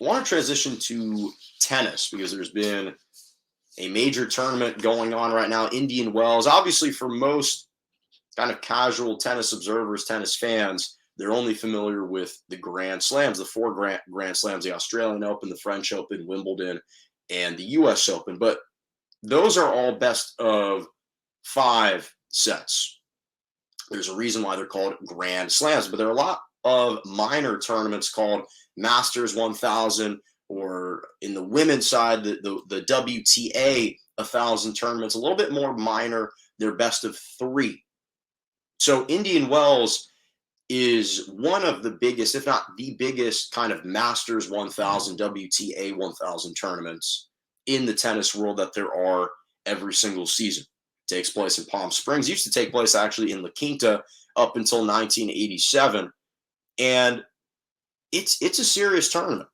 I want to transition to tennis because there's been a major tournament going on right now, Indian Wells. Obviously, for most kind of casual tennis observers, tennis fans, they're only familiar with the Grand Slams, the four Grand Slams, the Australian Open, the French Open, Wimbledon, and the US Open. But those are all best of five sets. There's a reason why they're called Grand Slams, but there are a lot of minor tournaments called Masters 1000, or in the women's side, the WTA 1000 tournaments, a little bit more minor. They're best of three. So Indian Wells is one of the biggest, if not the biggest, kind of Masters 1000, WTA 1000 tournaments in the tennis world that there are every single season. It takes place in Palm Springs. It used to take place actually in La Quinta up until 1987. And it's a serious tournament.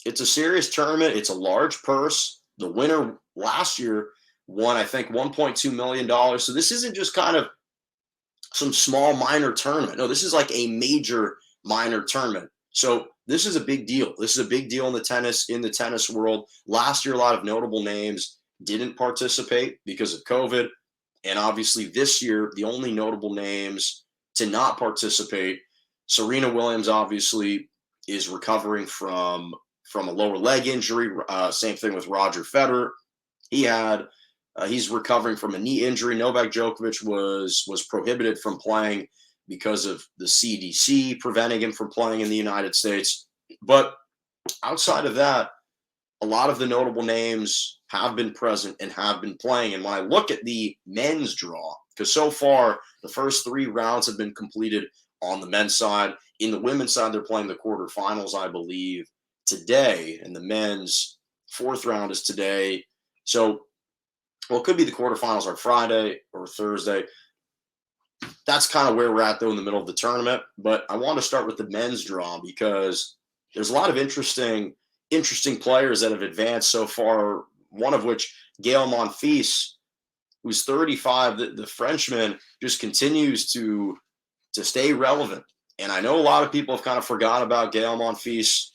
It's a serious tournament. It's a large purse. The winner last year won, I think, $1.2 million. So this isn't just kind of some small minor tournament. No, this is like a major minor tournament. So this is a big deal. This is a big deal in the tennis world. Last year, a lot of notable names didn't participate because of COVID. And obviously this year, the only notable names to not participate, Serena Williams obviously is recovering from a lower leg injury. Same thing with Roger Federer. He's recovering from a knee injury. Novak Djokovic was prohibited from playing because of the CDC preventing him from playing in the United States. But outside of that, a lot of the notable names have been present and have been playing. And when I look at the men's draw, because so far the first three rounds have been completed on the men's side. In the women's side, they're playing the quarterfinals, I believe, today. And the men's fourth round is today. So, well, it could be the quarterfinals on Friday or Thursday. That's kind of where we're at, though, in the middle of the tournament. But I want to start with the men's draw because there's a lot of interesting players that have advanced so far, one of which, Gael Monfils, who's 35, the Frenchman, just continues to stay relevant. And I know a lot of people have kind of forgotten about Gael Monfils,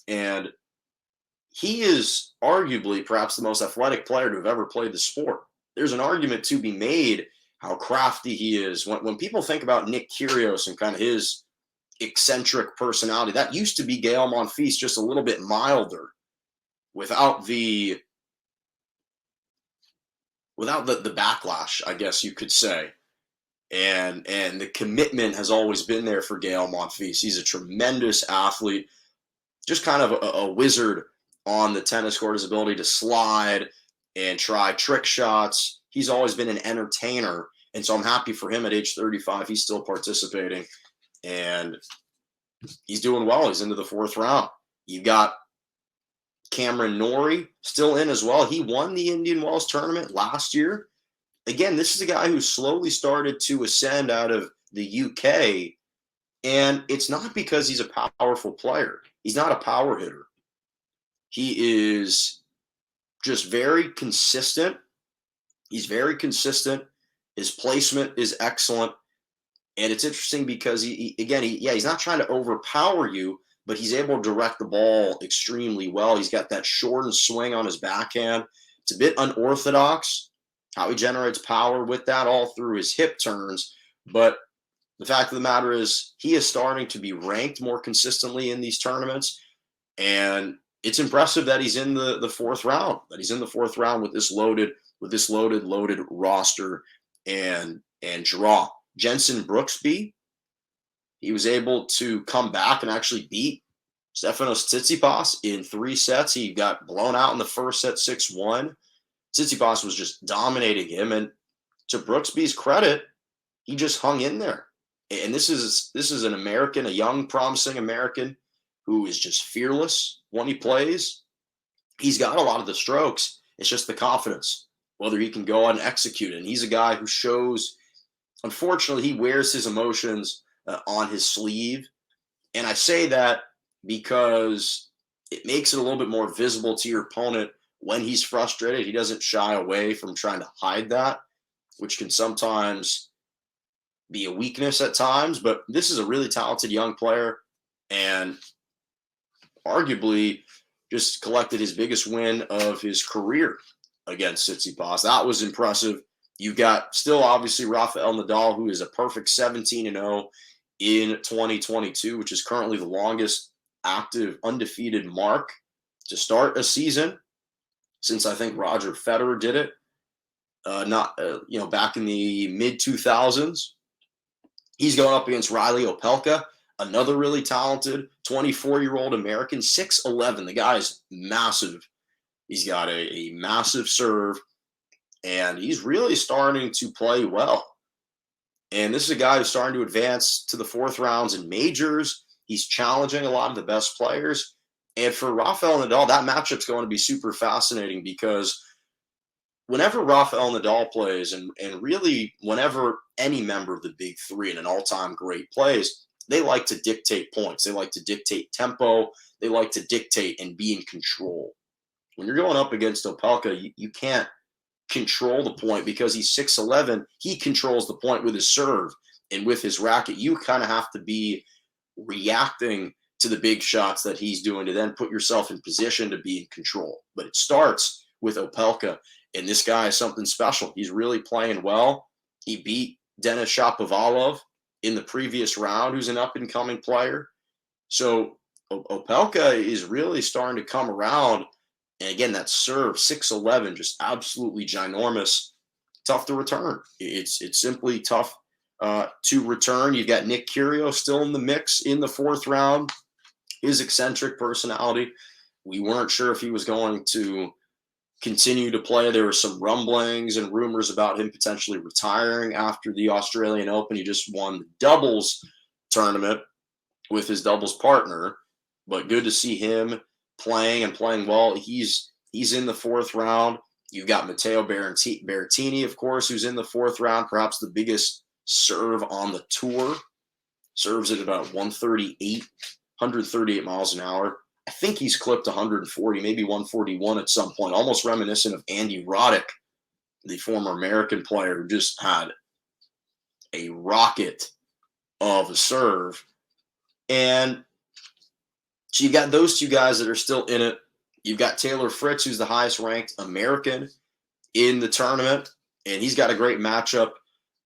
and he is arguably perhaps the most athletic player to have ever played the sport. There's an argument to be made how crafty he is. When people think about Nick Kyrgios and kind of his eccentric personality, that used to be Gael Monfils, just a little bit milder, without the backlash, I guess you could say. And the commitment has always been there for Gael Monfils. He's a tremendous athlete, just kind of a wizard on the tennis court. His ability to slide and try trick shots. He's always been an entertainer. And so I'm happy for him at age 35. He's still participating. And he's doing well. He's into the fourth round. You got Cameron Nori still in as well. He won the Indian Wells tournament last year. Again, this is a guy who slowly started to ascend out of the UK. And it's not because he's a powerful player. He's not a power hitter. He is just very consistent. He's very consistent. His placement is excellent. And it's interesting because he's not trying to overpower you, but he's able to direct the ball extremely well. He's got that shortened swing on his backhand. It's a bit unorthodox how he generates power with that all through his hip turns. But the fact of the matter is he is starting to be ranked more consistently in these tournaments. And it's impressive that he's in the fourth round, with this loaded roster and draw. Jenson Brooksby, he was able to come back and actually beat Stefanos Tsitsipas in 3 sets. He got blown out in the first set 6-1. Tsitsipas was just dominating him, and to Brooksby's credit, he just hung in there. And this is an American, a young, promising American who is just fearless when he plays. He's got a lot of the strokes. It's just the confidence, whether he can go out and execute it. And he's a guy who shows, unfortunately, he wears his emotions on his sleeve. And I say that because it makes it a little bit more visible to your opponent when he's frustrated. He doesn't shy away from trying to hide that, which can sometimes be a weakness at times. But this is a really talented young player, and arguably just collected his biggest win of his career against Tsitsipas. That was impressive. You've got still obviously Rafael Nadal, who is a perfect 17-0 in 2022, which is currently the longest active undefeated mark to start a season since I think Roger Federer did it. Back in the mid 2000s. He's going up against Riley Opelka, another really talented 24-year-old American, 6'11". The guy is massive. He's got a massive serve, and he's really starting to play well. And this is a guy who's starting to advance to the fourth rounds in majors. He's challenging a lot of the best players. And for Rafael Nadal, that matchup's going to be super fascinating because whenever Rafael Nadal plays, and really whenever any member of the big three and an all-time great plays, they like to dictate points. They like to dictate tempo. They like to dictate and be in control. When you're going up against Opelka, you can't control the point because he's 6'11". He controls the point with his serve and with his racket. You kind of have to be reacting to the big shots that he's doing to then put yourself in position to be in control. But it starts with Opelka, and this guy is something special. He's really playing well. He beat Denis Shapovalov in the previous round, who's an up-and-coming player. So Opelka is really starting to come around. And again, that serve, 6'11", just absolutely ginormous. Tough to return. It's simply tough to return. You've got Nick Kyrgios still in the mix in the fourth round. His eccentric personality. We weren't sure if he was going to continue to play. There were some rumblings and rumors about him potentially retiring after the Australian Open. He just won the doubles tournament with his doubles partner. But good to see him playing and playing well. He's in the fourth round. You've got Matteo Berrettini, of course, who's in the fourth round, perhaps the biggest serve on the tour. Serves at about 138 miles an hour. I think he's clipped 140, maybe 141 at some point, almost reminiscent of Andy Roddick, the former American player who just had a rocket of a serve. And so you got those two guys that are still in it. You've got Taylor Fritz, who's the highest ranked American in the tournament, and he's got a great matchup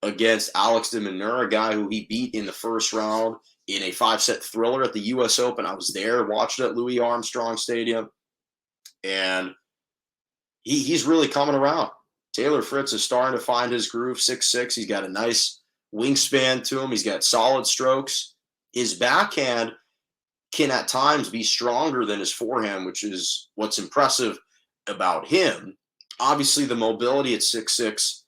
against Alex de Minaur, a guy who he beat in the first round in a 5-set thriller at the U.S. Open. I was there, watched it at Louis Armstrong Stadium, and he's really coming around. Taylor Fritz is starting to find his groove, 6'6". He's got a nice wingspan to him. He's got solid strokes. His backhand can at times be stronger than his forehand, which is what's impressive about him. Obviously, the mobility at 6'6",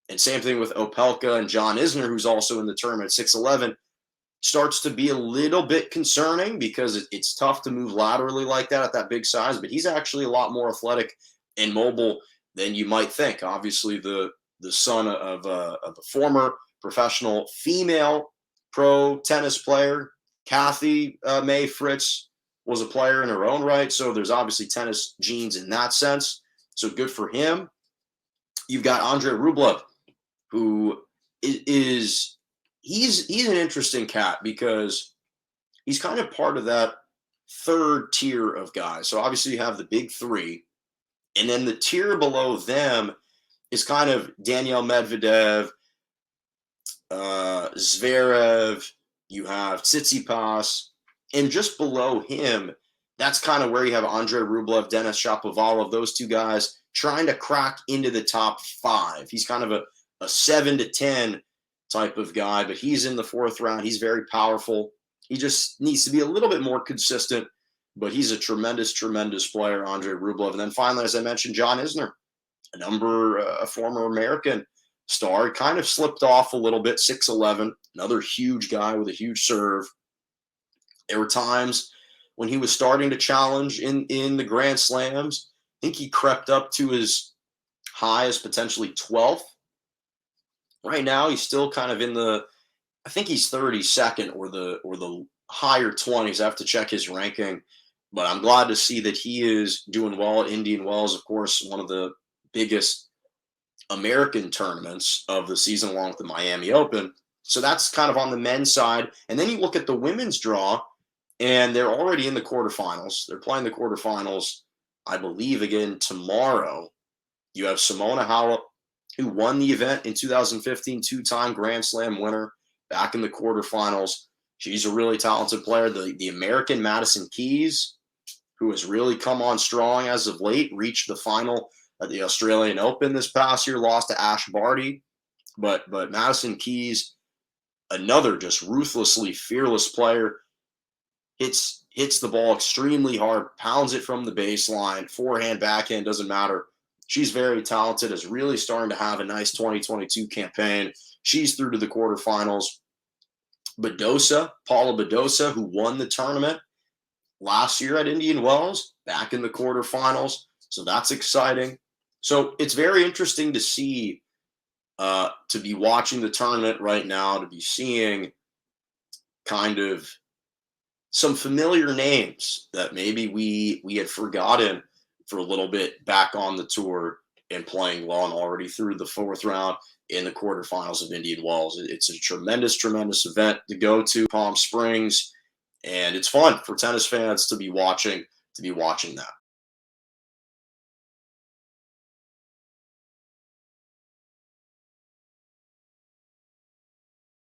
and same thing with Opelka and John Isner, who's also in the tournament at 6'11", starts to be a little bit concerning because it's tough to move laterally like that at that big size, but he's actually a lot more athletic and mobile than you might think. Obviously, the son of a former professional female pro tennis player, Kathy May Fritz, was a player in her own right, so there's obviously tennis genes in that sense. So good for him. You've got Andrei Rublev, who is he's an interesting cat because he's kind of part of that third tier of guys. So obviously you have the big three, and then the tier below them is kind of Daniel Medvedev, Zverev, you have Tsitsipas, and just below him, that's kind of where you have Andrei Rublev, Denis Shapovalov, those two guys trying to crack into the top five. He's kind of a 7 to 10 type of guy, but he's in the fourth round. He's very powerful. He just needs to be a little bit more consistent, but he's a tremendous, tremendous player, Andrei Rublev. And then finally, as I mentioned, John Isner, a former American star, kind of slipped off a little bit, 6'11", another huge guy with a huge serve. There were times when he was starting to challenge in the Grand Slams. I think he crept up to as high as potentially 12th. Right now, he's still kind of in I think he's 32nd or the higher 20s. I have to check his ranking, but I'm glad to see that he is doing well at Indian Wells, of course, one of the biggest American tournaments of the season, along with the Miami Open. So that's kind of on the men's side. And then you look at the women's draw, and they're already in the quarterfinals. They're playing the quarterfinals, I believe, again tomorrow. You have Simona Halep, who won the event in 2015, two-time Grand Slam winner, back in the quarterfinals. She's a really talented player. The American Madison Keys, who has really come on strong as of late, reached the final at the Australian Open this past year, lost to Ash Barty. But Madison Keys, another just ruthlessly fearless player, hits the ball extremely hard, pounds it from the baseline, forehand, backhand, doesn't matter. She's very talented, is really starting to have a nice 2022 campaign. She's through to the quarterfinals. Paula Badosa, who won the tournament last year at Indian Wells, back in the quarterfinals. So that's exciting. So it's very interesting to see, to be watching the tournament right now, to be seeing kind of some familiar names that maybe we had forgotten for a little bit back on the tour and playing well and already through the fourth round in the quarterfinals of Indian Wells. It's a tremendous, tremendous event to go to Palm Springs, and it's fun for tennis fans to be watching that.